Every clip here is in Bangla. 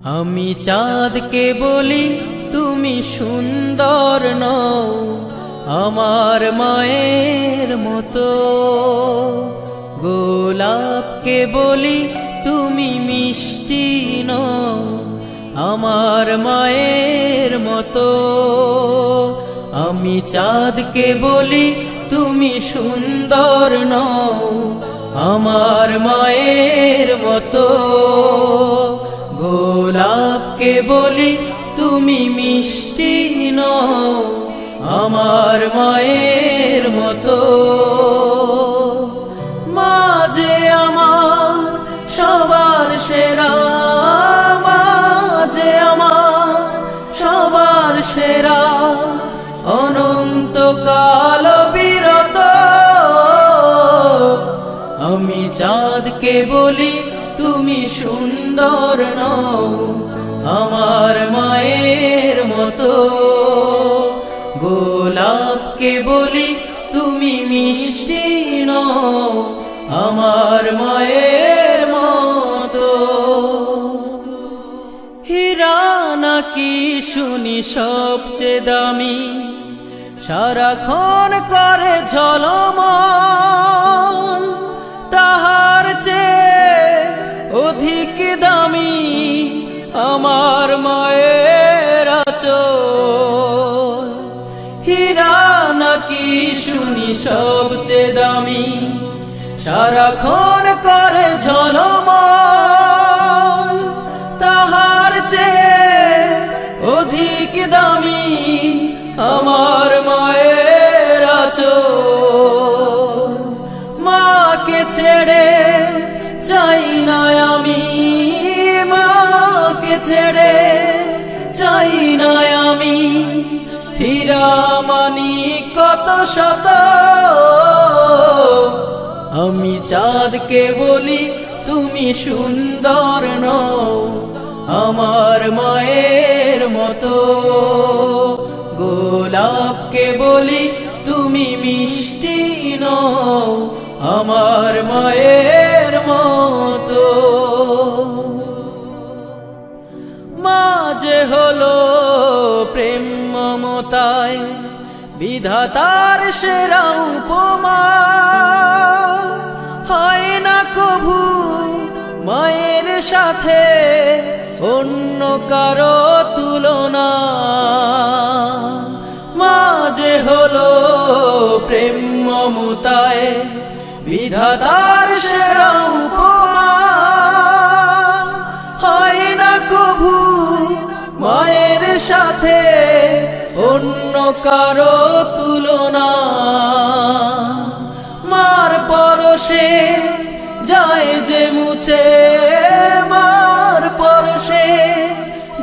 আমি চাঁদকে বলি তুমি সুন্দর নও আমার মায়ের মতো, গোলাপকে বলি তুমি মিষ্টি নও আমার মায়ের মতো। আমি চাঁদকে বলি তুমি সুন্দর নও আমার মায়ের মতো, গোলাপকে বলি তুমি মিষ্টি নও আমার মায়ের মতো। মা যে আমার সবার সেরা, মা যে আমার সবার সেরা, অনন্তকাল বিরত। আমি চাঁদকে বলি তুমি সুন্দর নও আমার মায়ের মতো, গোলাপকে বলি তুমি মিষ্টি নও আমার মায়ের মতো। হীরা নাকি শুনি সবচেয়ে দামি, সারাক্ষণ করে ঝলমল, তাহার চেয়ে অধিক দামি আমার মায়ের আঁচল। হীরা নাকি শুনি সবচেয়ে দামি, সারাক্ষণ করে ঝলমল, তাহার চেয়ে অধিক দামি আমার মায়ের আঁচল। মাকে ছেড়ে চাই না আমি, মাকে ছেড়ে চাই না আমি, হীরা মানিক কত শত। আমি চাঁদকে বলি তুমি সুন্দর নও আমার মায়ের মতো, গোলাপকে বলি তুমি মিষ্টি নও আমার মায়ের মতো। মা যে হলো প্রেম মমতায় বিধাতার সেরা উপমা, হয় না কভু মায়ের সাথে অন্য কারো তুলনা। মা যে হলো প্রেম মমতায় বিধাতার সেরা উপমা, হয় না কভু মায়ের সাথে অন্য কারো তুলনা। মার পরশে যায় যে মুছে, মার পরশে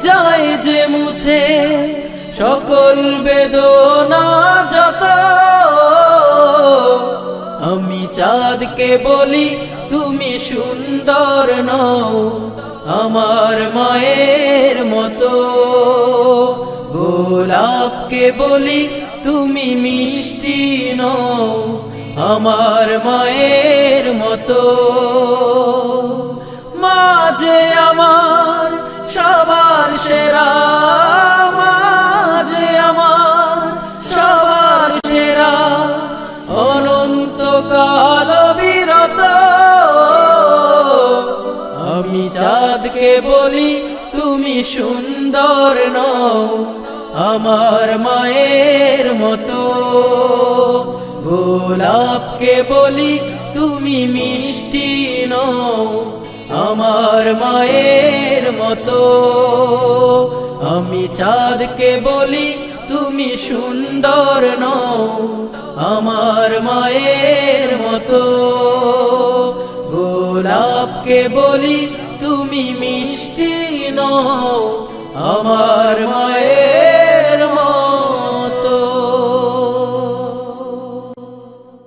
যায় যে মুছে সকল বেদনা যত। আমি চাঁদকে বলি তুমি সুন্দর নও আমার মায়ের মতো, গোলাপকে বলি তুমি মিষ্টি নও আমার মায়ের মতো। মা যে আমার সবার সেরা, মা যে আমার সবার সেরা, অনন্তকাল বিরত। আমি চাঁদকে বলি তুমি সুন্দর নও আমার মায়ের মতো, গোলাপকে বলি তুমি মিষ্টি নও আমার মায়ের মতো। আমি চাঁদকে বলি তুমি সুন্দর নও আমার মায়ের মতো, গোলাপকে বলি তুমি মিষ্টি নও আমার